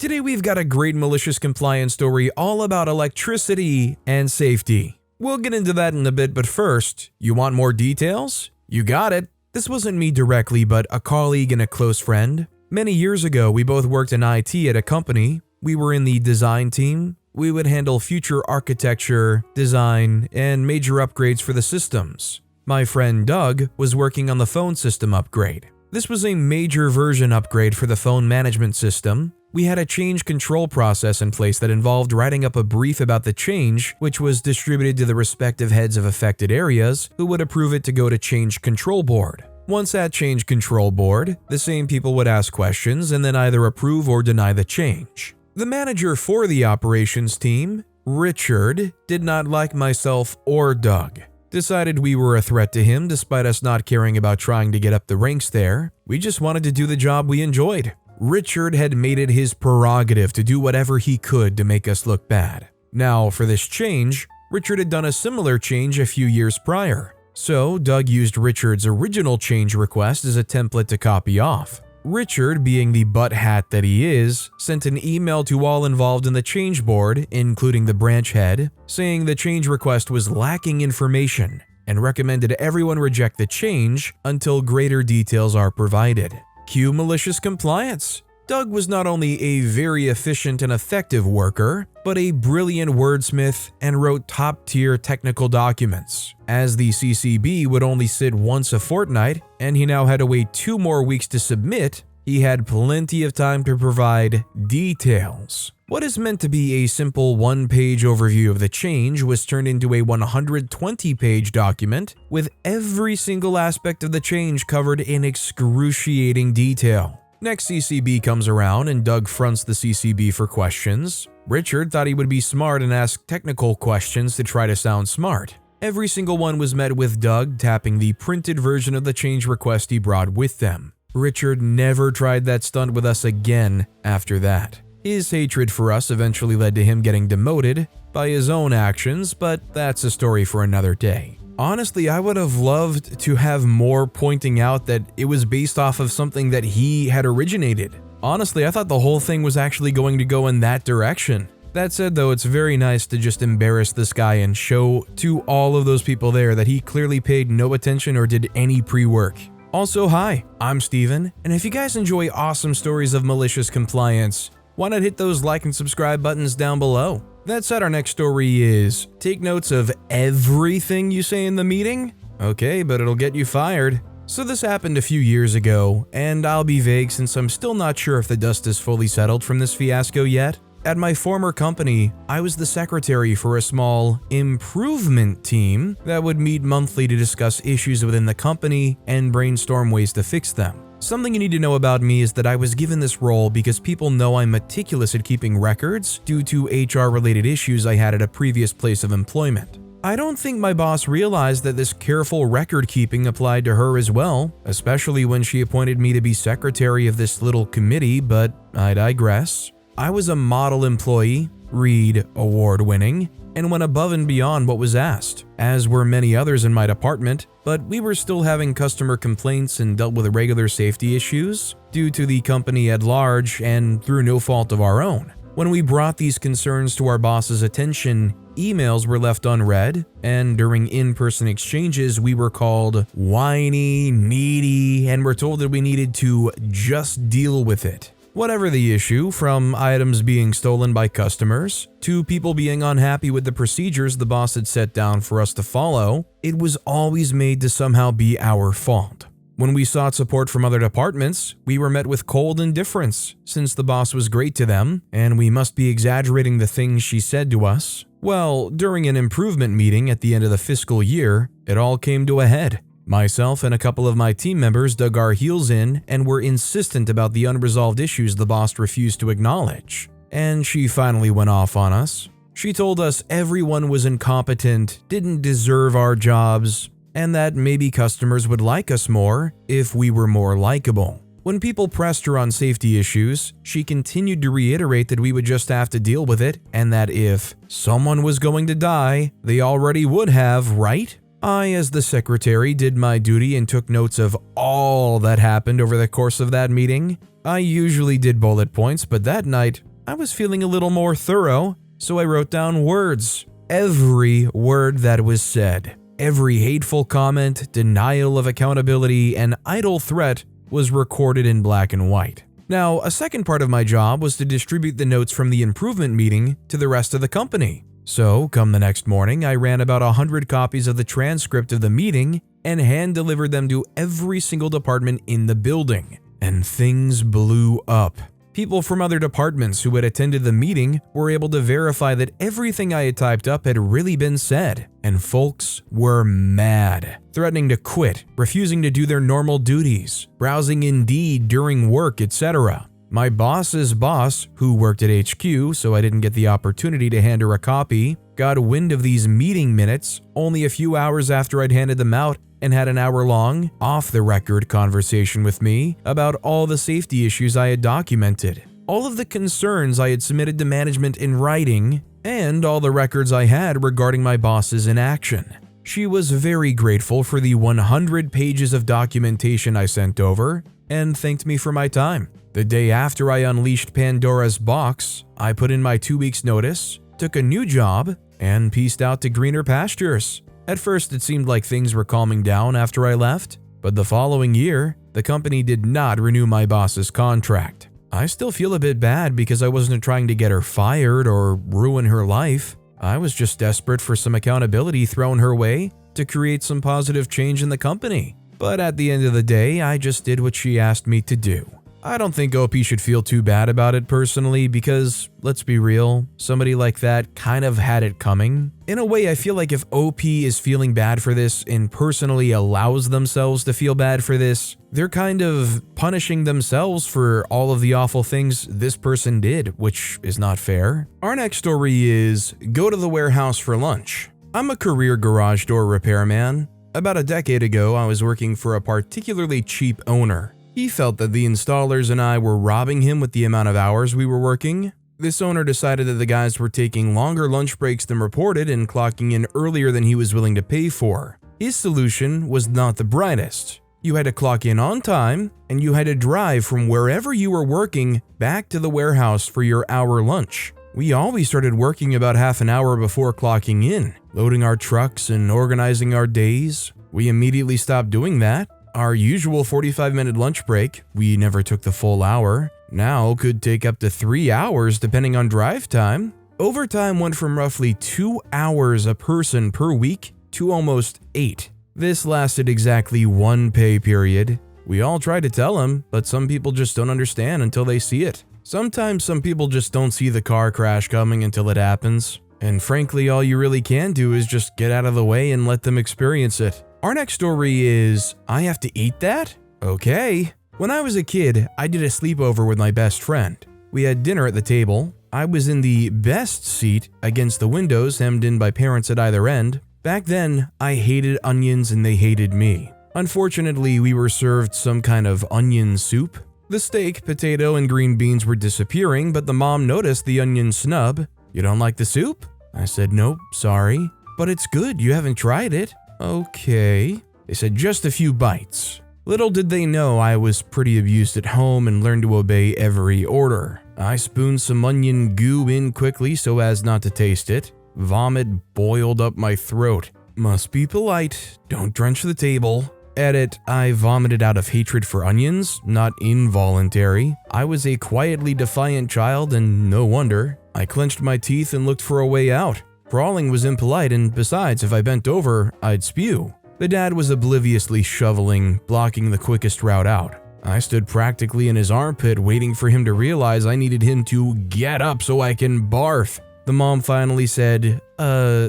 Today we've got a great malicious compliance story all about electricity and safety. We'll get into that in a bit, but first, you want more details? You got it. This wasn't me directly, but a colleague and a close friend. Many years ago, we both worked in IT at a company. We were in the design team. We would handle future architecture, design, and major upgrades for the systems. My friend Doug was working on the phone system upgrade. This was a major version upgrade for the phone management system. We had a change control process in place that involved writing up a brief about the change, which was distributed to the respective heads of affected areas, who would approve it to go to change control board. Once at change control board, the same people would ask questions and then either approve or deny the change. The manager for the operations team, Richard, did not like myself or Doug. Decided we were a threat to him despite us not caring about trying to get up the ranks there. We just wanted to do the job we enjoyed. Richard had made it his prerogative to do whatever he could to make us look bad. Now, for this change, Richard had done a similar change a few years prior. So, Doug used Richard's original change request as a template to copy off. Richard, being the butt hat that he is, sent an email to all involved in the change board, including the branch head, saying the change request was lacking information and recommended everyone reject the change until greater details are provided. Cue malicious compliance. Doug was not only a very efficient and effective worker, but a brilliant wordsmith and wrote top-tier technical documents. As the CCB would only sit once a fortnight, and he now had to wait 2 more weeks to submit, he had plenty of time to provide details. What is meant to be a simple 1-page overview of the change was turned into a 120-page document with every single aspect of the change covered in excruciating detail. Next CCB comes around and Doug fronts the CCB for questions. Richard thought he would be smart and ask technical questions to try to sound smart. Every single one was met with Doug tapping the printed version of the change request he brought with them. Richard never tried that stunt with us again after that. His hatred for us eventually led to him getting demoted by his own actions, but that's a story for another day. Honestly, I would have loved to have more pointing out that it was based off of something that he had originated. Honestly, I thought the whole thing was actually going to go in that direction. That said though, it's very nice to just embarrass this guy and show to all of those people there that he clearly paid no attention or did any pre-work. Also, hi, I'm Steven, and if you guys enjoy awesome stories of malicious compliance, why not hit those like and subscribe buttons down below? That said, our next story is, take notes of everything you say in the meeting? Okay, but it'll get you fired. So this happened a few years ago, and I'll be vague since I'm still not sure if the dust is fully settled from this fiasco yet. At my former company, I was the secretary for a small improvement team that would meet monthly to discuss issues within the company and brainstorm ways to fix them. Something you need to know about me is that I was given this role because people know I'm meticulous at keeping records due to HR-related issues I had at a previous place of employment. I don't think my boss realized that this careful record-keeping applied to her as well, especially when she appointed me to be secretary of this little committee, but I digress. I was a model employee, Reed award-winning, and went above and beyond what was asked, as were many others in my department, but we were still having customer complaints and dealt with regular safety issues due to the company at large and through no fault of our own. When we brought these concerns to our boss's attention, emails were left unread, and during in-person exchanges, we were called whiny, needy, and were told that we needed to just deal with it. Whatever the issue, from items being stolen by customers to people being unhappy with the procedures the boss had set down for us to follow, it was always made to somehow be our fault. When we sought support from other departments, we were met with cold indifference, since the boss was great to them, and we must be exaggerating the things she said to us. Well, during an improvement meeting at the end of the fiscal year, it all came to a head. Myself and a couple of my team members dug our heels in and were insistent about the unresolved issues the boss refused to acknowledge. And she finally went off on us. She told us everyone was incompetent, didn't deserve our jobs, and that maybe customers would like us more if we were more likable. When people pressed her on safety issues, she continued to reiterate that we would just have to deal with it, and that if someone was going to die, they already would have, right? I, as the secretary, did my duty and took notes of all that happened over the course of that meeting. I usually did bullet points, but that night, I was feeling a little more thorough, so I wrote down words. Every word that was said, every hateful comment, denial of accountability, and idle threat was recorded in black and white. Now, a second part of my job was to distribute the notes from the improvement meeting to the rest of the company. So, come the next morning, I ran about 100 copies of the transcript of the meeting and hand-delivered them to every single department in the building. And things blew up. People from other departments who had attended the meeting were able to verify that everything I had typed up had really been said, and folks were mad, threatening to quit, refusing to do their normal duties, browsing Indeed during work, etc. My boss's boss, who worked at HQ, so I didn't get the opportunity to hand her a copy, got wind of these meeting minutes only a few hours after I'd handed them out and had an hour-long, off-the-record conversation with me about all the safety issues I had documented, all of the concerns I had submitted to management in writing, and all the records I had regarding my boss's inaction. She was very grateful for the 100 pages of documentation I sent over and thanked me for my time. The day after I unleashed Pandora's box, I put in my 2 weeks' notice, took a new job, and pieced out to greener pastures. At first, it seemed like things were calming down after I left, but the following year, the company did not renew my boss's contract. I still feel a bit bad because I wasn't trying to get her fired or ruin her life. I was just desperate for some accountability thrown her way to create some positive change in the company. But at the end of the day, I just did what she asked me to do. I don't think OP should feel too bad about it personally because, let's be real, somebody like that kind of had it coming. In a way, I feel like if OP is feeling bad for this and personally allows themselves to feel bad for this, they're kind of punishing themselves for all of the awful things this person did, which is not fair. Our next story is Go to the Warehouse for Lunch. I'm a career garage door repairman. About a decade ago, I was working for a particularly cheap owner. He felt that the installers and I were robbing him with the amount of hours we were working. This owner decided that the guys were taking longer lunch breaks than reported and clocking in earlier than he was willing to pay for. His solution was not the brightest. You had to clock in on time, and you had to drive from wherever you were working back to the warehouse for your hour lunch. We always started working about half an hour before clocking in, loading our trucks and organizing our days. We immediately stopped doing that. Our usual 45-minute lunch break, we never took the full hour, now could take up to 3 hours depending on drive time. Overtime went from roughly 2 hours a person per week to almost 8. This lasted exactly 1 pay period. We all tried to tell him, but some people just don't understand until they see it. Sometimes some people just don't see the car crash coming until it happens. And frankly, all you really can do is just get out of the way and let them experience it. Our next story is, I have to eat that? Okay. When I was a kid, I did a sleepover with my best friend. We had dinner at the table. I was in the best seat against the windows hemmed in by parents at either end. Back then, I hated onions and they hated me. Unfortunately, we were served some kind of onion soup. The steak, potato, and green beans were disappearing, but the mom noticed the onion snub. You don't like the soup? I said, nope, sorry. But it's good, you haven't tried it. Okay. They said just a few bites. Little did they know I was pretty abused at home and learned to obey every order. I spooned some onion goo in quickly so as not to taste it. Vomit boiled up my throat. Must be polite, don't drench the table. Edit, I vomited out of hatred for onions, not involuntary. I was a quietly defiant child and no wonder. I clenched my teeth and looked for a way out. Crawling was impolite, and besides, if I bent over, I'd spew. The dad was obliviously shoveling, blocking the quickest route out. I stood practically in his armpit waiting for him to realize I needed him to get up so I can barf. The mom finally said,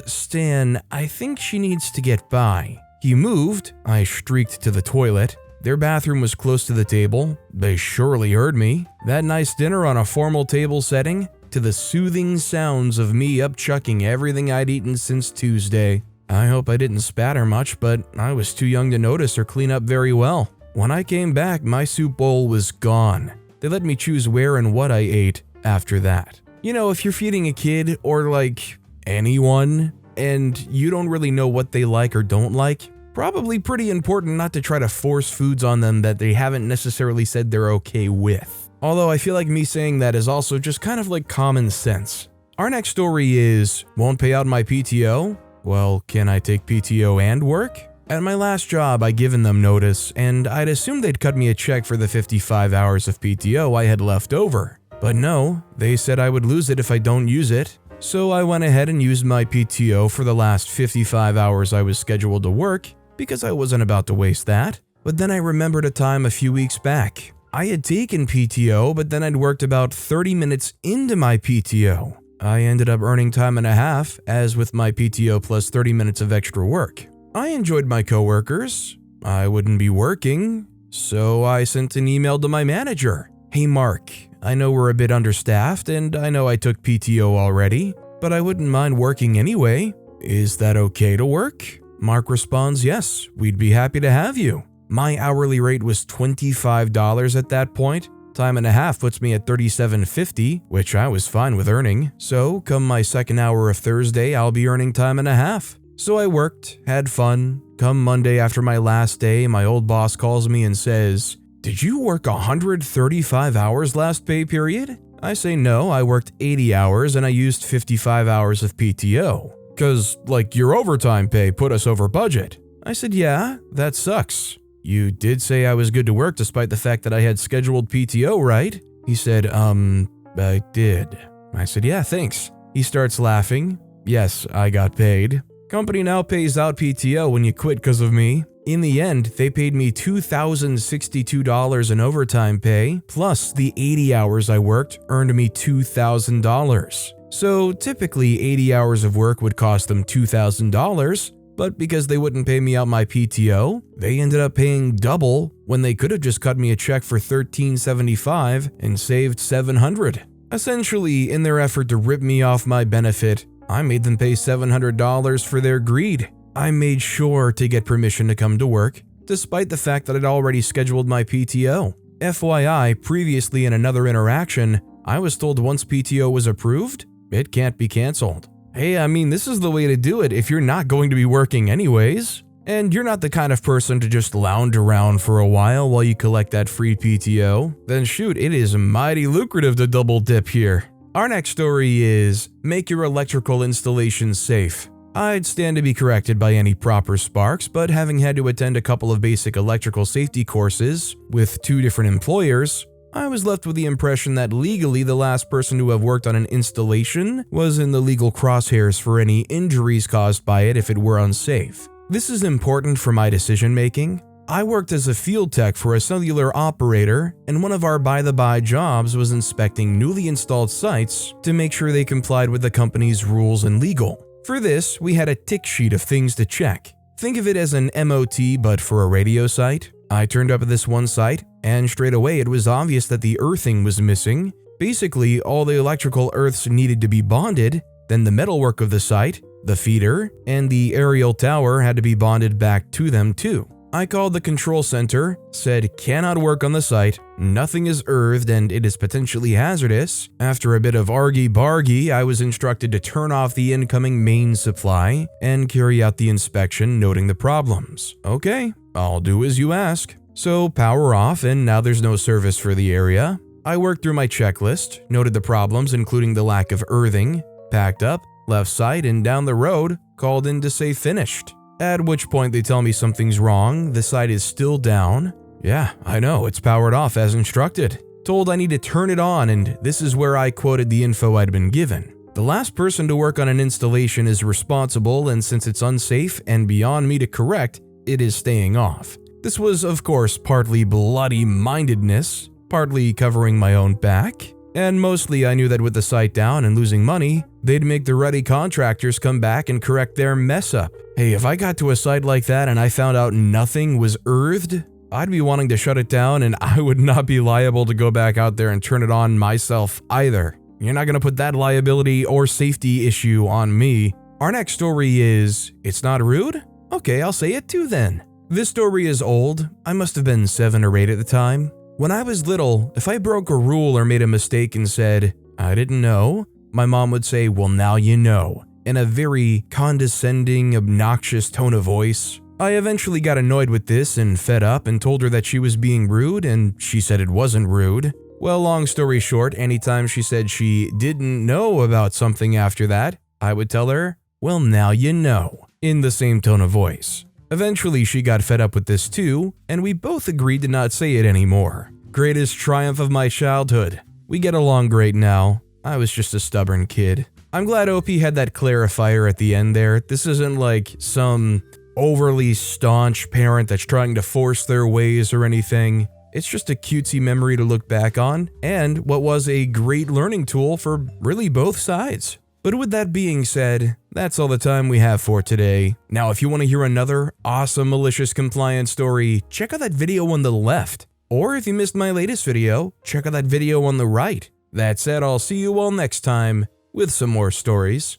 Stan, I think she needs to get by. He moved. I shrieked to the toilet. Their bathroom was close to the table. They surely heard me. That nice dinner on a formal table setting, to the soothing sounds of me upchucking everything I'd eaten since Tuesday. I hope I didn't spatter much, but I was too young to notice or clean up very well. When I came back, my soup bowl was gone. They let me choose where and what I ate after that. You know, if you're feeding a kid or like anyone and you don't really know what they like or don't like, probably pretty important not to try to force foods on them that they haven't necessarily said they're okay with. Although I feel like me saying that is also just kind of like common sense. Our next story is, won't pay out my PTO? Well, can I take PTO and work? At my last job, I'd given them notice, and I'd assumed they'd cut me a check for the 55 hours of PTO I had left over. But no, they said I would lose it if I don't use it. So I went ahead and used my PTO for the last 55 hours I was scheduled to work, because I wasn't about to waste that. But then I remembered a time a few weeks back. I had taken PTO, but then I'd worked about 30 minutes into my PTO. I ended up earning time and a half, as with my PTO plus 30 minutes of extra work. I enjoyed my coworkers. I wouldn't be working, so I sent an email to my manager. Hey Mark, I know we're a bit understaffed and I know I took PTO already, but I wouldn't mind working anyway. Is that okay to work? Mark responds, yes, we'd be happy to have you. My hourly rate was $25 at that point. Time and a half puts me at $37.50, which I was fine with earning. So come my second hour of Thursday, I'll be earning time and a half. So I worked, had fun. Come Monday after my last day, my old boss calls me and says, did you work 135 hours last pay period? I say no, I worked 80 hours and I used 55 hours of PTO. Cause like your overtime pay put us over budget. I said, yeah, that sucks. You did say I was good to work despite the fact that I had scheduled PTO, right? He said, I did. I said, yeah, thanks. He starts laughing. Yes, I got paid. Company now pays out PTO when you quit because of me. In the end, they paid me $2,062 in overtime pay, plus the 80 hours I worked earned me $2,000. So typically 80 hours of work would cost them $2,000, but because they wouldn't pay me out my PTO, they ended up paying double when they could have just cut me a check for $1,375 and saved $700. Essentially, in their effort to rip me off my benefit, I made them pay $700 for their greed. I made sure to get permission to come to work, despite the fact that I'd already scheduled my PTO. FYI, previously in another interaction, I was told once PTO was approved, it can't be canceled. Hey, I mean, this is the way to do it if you're not going to be working anyways. And you're not the kind of person to just lounge around for a while you collect that free PTO, then shoot, it is mighty lucrative to double dip here. Our next story is, make your electrical installation safe. I'd stand to be corrected by any proper sparks, but having had to attend a couple of basic electrical safety courses with 2 different employers, I was left with the impression that legally the last person to have worked on an installation was in the legal crosshairs for any injuries caused by it if it were unsafe. This is important for my decision making. I worked as a field tech for a cellular operator, and one of our by-the-by jobs was inspecting newly installed sites to make sure they complied with the company's rules and legal. For this, we had a tick sheet of things to check. Think of it as an MOT but for a radio site. I turned up at this one site, and straight away it was obvious that the earthing was missing. Basically, all the electrical earths needed to be bonded, then the metalwork of the site, the feeder, and the aerial tower had to be bonded back to them too. I called the control center, said cannot work on the site, nothing is earthed and it is potentially hazardous. After a bit of argy-bargy, I was instructed to turn off the incoming main supply and carry out the inspection, noting the problems. Okay, I'll do as you ask. So power off and now there's no service for the area. I worked through my checklist, noted the problems including the lack of earthing, packed up, left site and down the road, called in to say finished. At which point they tell me something's wrong, the site is still down. Yeah, I know, it's powered off as instructed. Told I need to turn it on and this is where I quoted the info I'd been given. The last person to work on an installation is responsible and since it's unsafe and beyond me to correct, it is staying off. This was of course partly bloody-mindedness, partly covering my own back. And mostly I knew that with the site down and losing money, they'd make the ready contractors come back and correct their mess up. Hey, if I got to a site like that and I found out nothing was earthed, I'd be wanting to shut it down and I would not be liable to go back out there and turn it on myself either. You're not going to put that liability or safety issue on me. Our next story is, it's not rude? Okay, I'll say it too then. This story is old. I must have been 7 or 8 at the time. When I was little, if I broke a rule or made a mistake and said, I didn't know, my mom would say, well now you know, in a very condescending, obnoxious tone of voice. I eventually got annoyed with this and fed up and told her that she was being rude and she said it wasn't rude. Well, long story short, anytime she said she didn't know about something after that, I would tell her, well, now you know, in the same tone of voice. Eventually, she got fed up with this too, and we both agreed to not say it anymore. Greatest triumph of my childhood. We get along great now. I was just a stubborn kid. I'm glad OP had that clarifier at the end there. This isn't like some overly staunch parent that's trying to force their ways or anything. It's just a cutesy memory to look back on, and what was a great learning tool for really both sides. But with that being said, that's all the time we have for today. Now, if you want to hear another awesome malicious compliance story, check out that video on the left. Or if you missed my latest video, check out that video on the right. That said, I'll see you all next time with some more stories.